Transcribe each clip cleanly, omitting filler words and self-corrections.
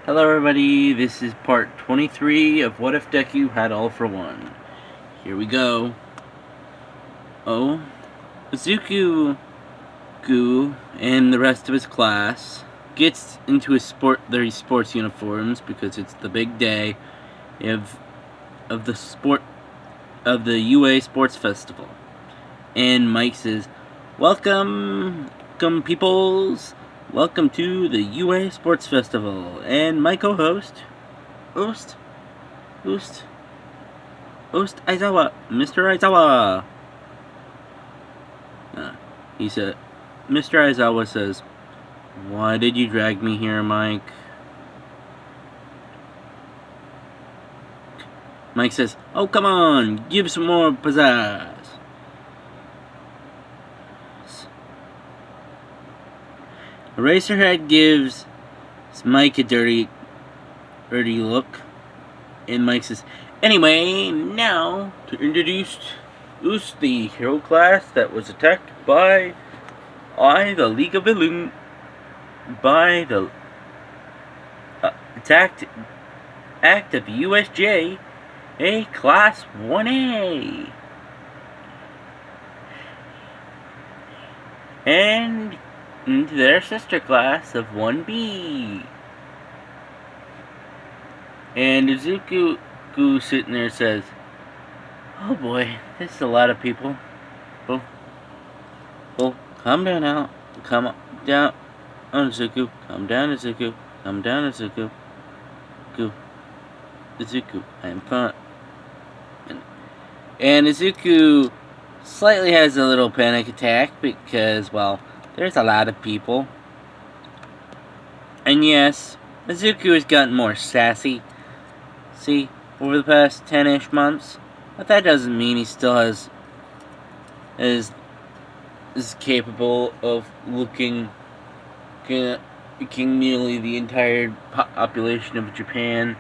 Hello everybody, this is part 23 of What If Deku Had All for One. Here we go. Oh, Izuku Gu and the rest of his class gets into their sports uniforms because it's the big day of the UA Sports Festival. And Mike says, welcome peoples. Welcome to the UA Sports Festival. And my co-host, Ost Aizawa, Mr. Aizawa. He said, Mr. Aizawa says, why did you drag me here, Mike? Mike says, oh, come on, give some more pizzazz. Eraserhead gives Mike a dirty look, and Mike says, anyway, now to introduce the hero class that was attacked by the League of Villains, by the attacked act of USJ, a Class 1A. And into their sister class of 1B. And Izuku sitting there says, oh boy, this is a lot of people. Well, calm down now. Calm down, Izuku. Calm down, Izuku. Calm down, Izuku. Izuku, I am fine. And Izuku slightly has a little panic attack because, well, there's a lot of people. And yes, Izuku has gotten more sassy, over the past 10-ish months. But that doesn't mean he still is capable of looking nearly the entire population of Japan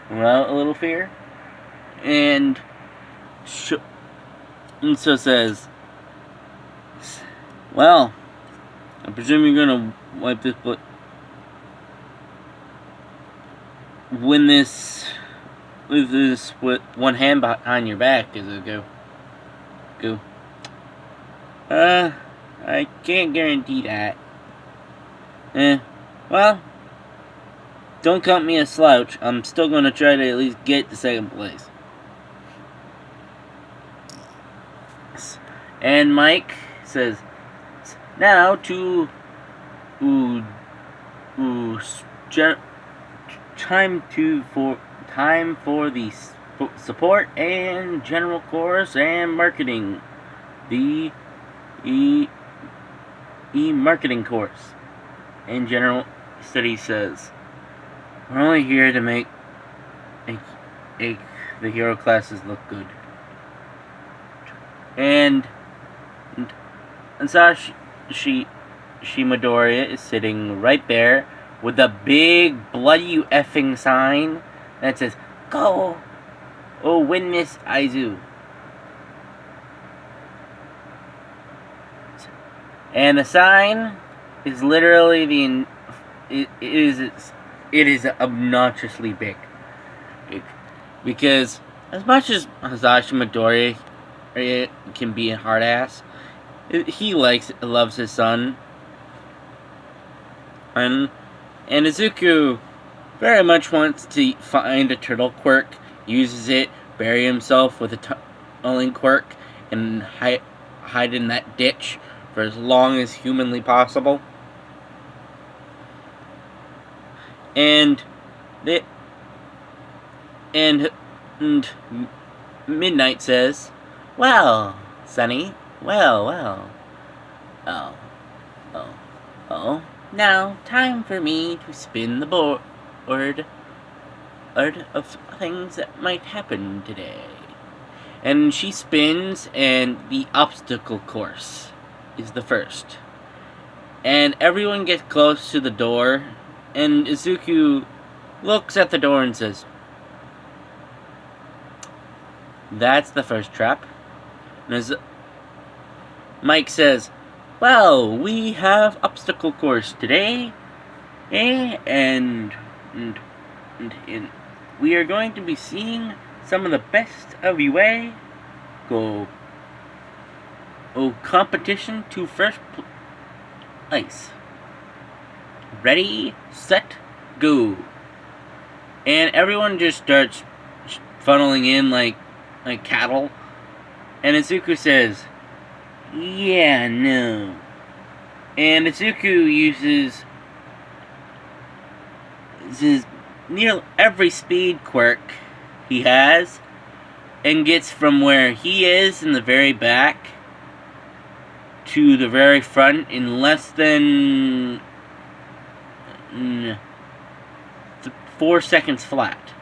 without a little fear. And so says, well, I presume you're gonna wipe this, but win this with one hand behind your back, is it go? I can't guarantee that. Well, don't count me a slouch. I'm still gonna try to at least get to second place. And Mike says, now to time for the support and general course and marketing, the marketing course and general study says, we're only here to make the hero classes look good. And Sashi Midoriya is sitting right there with a big bloody you effing sign that says, go! Oh, win this, Aizu. And the sign is literally it is obnoxiously big. Because as much as Sashi Midoriya can be a hard ass, he loves his son. And Izuku very much wants to find a turtle quirk, uses it, bury himself with a tunneling quirk, and hide in that ditch for as long as humanly possible. And Midnight says, well, Sonny, well. Oh. Now, time for me to spin the board of things that might happen today. And she spins, and the obstacle course is the first. And everyone gets close to the door, and Izuku looks at the door and says, that's the first trap. And as Mike says, well, we have obstacle course today, and and we are going to be seeing some of the best of UA go competition to first place. Ready, set, go. And everyone just starts funneling in like cattle. And Izuku says, yeah, no. And Izuku uses nearly every speed quirk he has and gets from where he is in the very back to the very front in less than 4 seconds flat.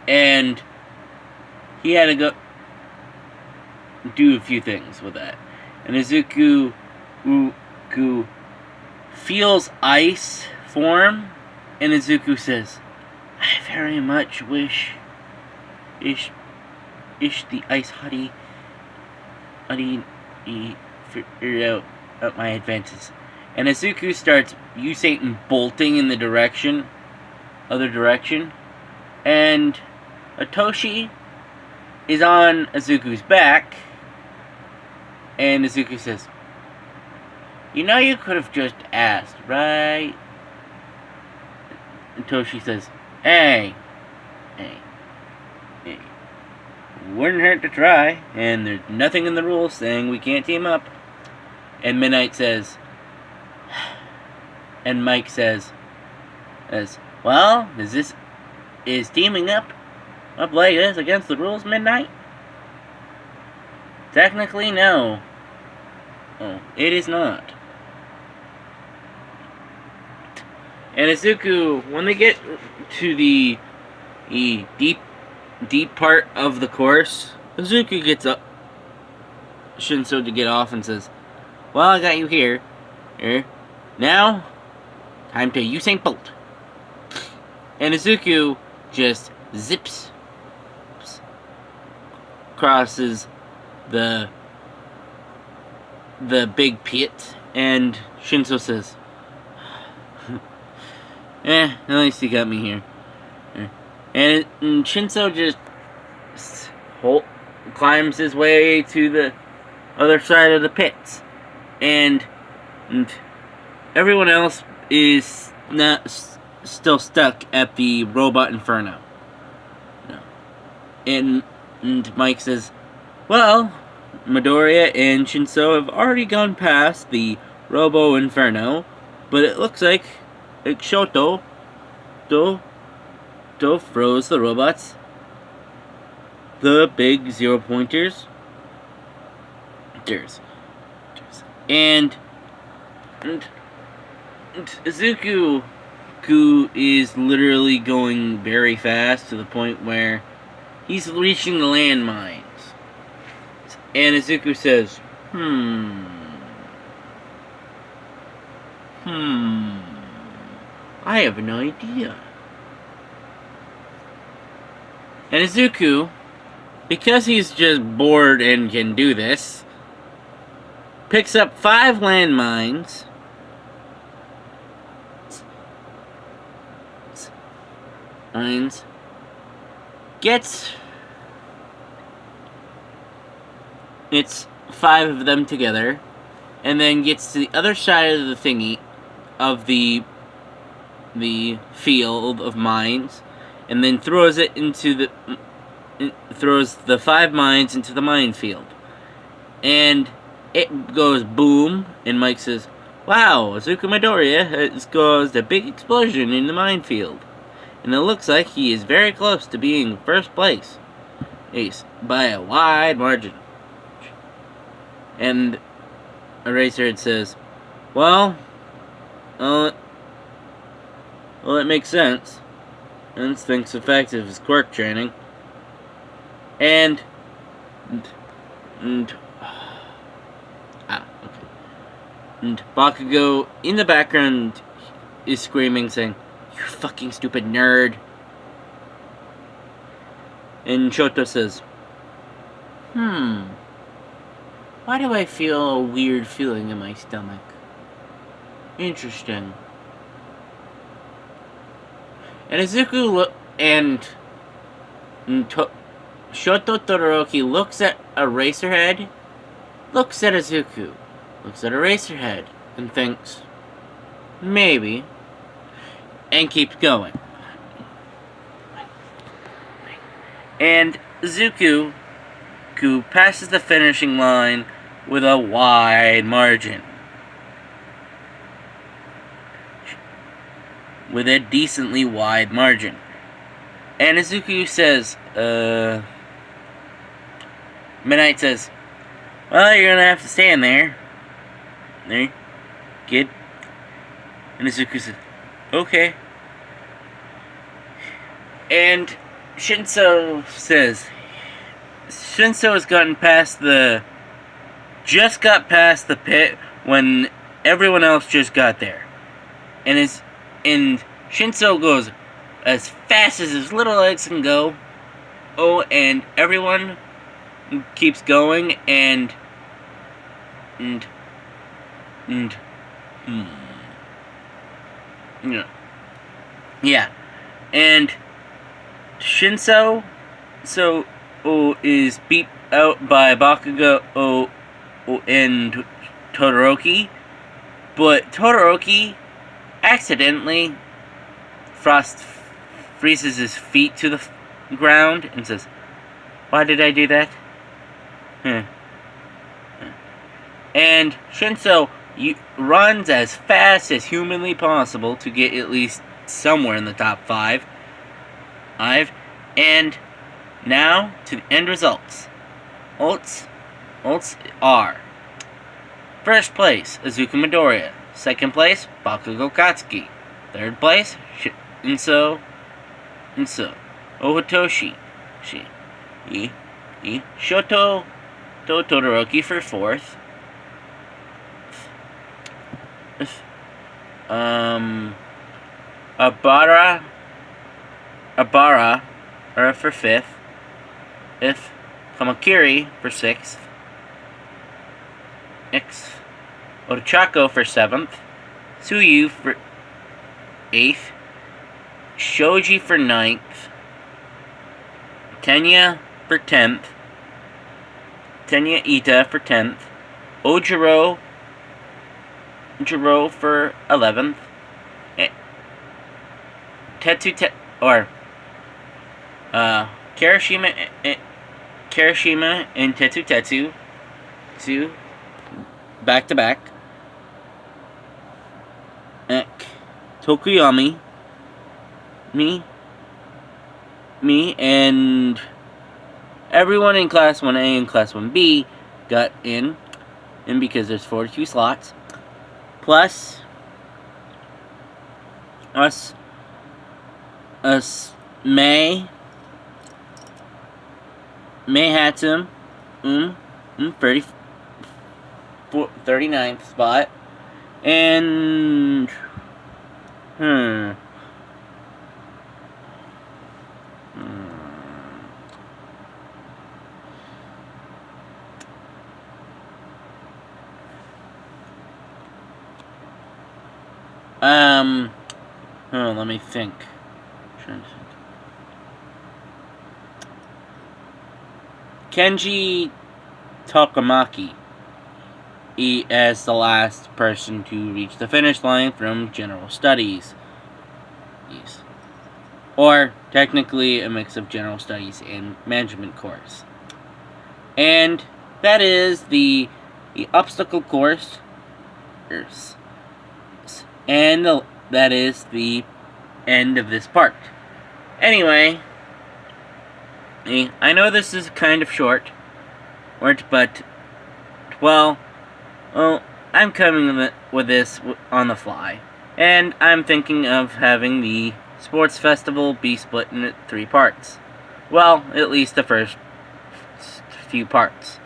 And he had to go do a few things with that. And Izuku feels ice form, and Izuku says, I very much wish the ice hottie figured out my advances. And Izuku starts Usain bolting in the other direction, and Atoshi is on Izuku's back, and Izuku says, you know you could have just asked, right? And Toshi says, hey. Wouldn't hurt to try, and there's nothing in the rules saying we can't team up. And Midnight says, and Mike says, well, is teaming up like this against the rules, Midnight? Technically, no. Oh, it is not. And Izuku, when they get to the deep part of the course, Izuku gets up Shinso to get off and says, well, I got you here. Now, time to Usain Bolt. And Izuku just zips, crosses the big pit, and Shinso says, at least he got me here. And Shinso just climbs his way to the other side of the pits. And everyone else is still stuck at the robot inferno. And Mike says, well, Midoriya and Shinso have already gone past the Robo Inferno, but it looks like Shoto froze the robots, the big 0 pointers. And Izuku is literally going very fast to the point where he's reaching the landmines. And Izuku says, I have an idea. And Izuku, because he's just bored and can do this, picks up 5 landmines, gets 5 of them together, and then gets to the other side of the thingy, of the field of mines, and then throws the 5 mines into the minefield. And it goes boom, and Mike says, wow, Izuku Midoriya has caused a big explosion in the minefield. And it looks like he is very close to being first place. Ace, by a wide margin. And Eraserhead says, well, it makes sense. Instinct's effective as quirk training. And Bakugo in the background is screaming, saying, you fucking stupid nerd. And Shoto says, why do I feel a weird feeling in my stomach? Interesting. And Izuku Shoto Todoroki looks at Eraserhead, looks at Izuku, looks at Eraserhead, and thinks, maybe, and keeps going. And Izuku passes the finishing line with a wide margin. With a decently wide margin. And Izuku says, Midnight says, well, you're gonna have to stand there. There, kid. And Izuku says, okay. And Shinso says, Shinso has just got past the pit when everyone else just got there. And Shinso goes as fast as his little legs can go. Oh, and everyone keeps going, yeah, and Shinso is beat out by Bakugo and Todoroki, but Todoroki accidentally freezes his feet to the ground and says, why did I do that? And Shinso runs as fast as humanly possible to get at least somewhere in the top 5. And now to the end results. Ults are: first place, Izuku Midoriya. Second place, Bakugo Katsuki. Third place, Shinso Ohitoshi. Shoto Todoroki for 4th. Abara for 5th. Kamakiri for 6th. Ochako for 7th. Tsuyu for 8th. Shoji for 9th. Tenya for 10th. Tenya Ita for 10th. Ojiro for 11th. Kirishima and Tetsu back to back. Tokuyami, me, and everyone in Class 1A and Class 1B got in because there's 42 slots, plus us, May Hatsum, 39th spot, and let me think. Kenji Takamaki as the last person to reach the finish line from General Studies. Or technically a mix of General Studies and Management course. And that is the obstacle course. And that is the end of this part. Anyway, I know this is kind of short, but, well, I'm coming with this on the fly. And I'm thinking of having the sports festival be split into 3 parts. Well, at least the first few parts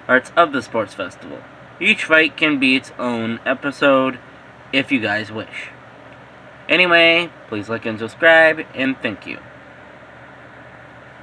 of the sports festival. Each fight can be its own episode, if you guys wish. Anyway, please like and subscribe, and thank you.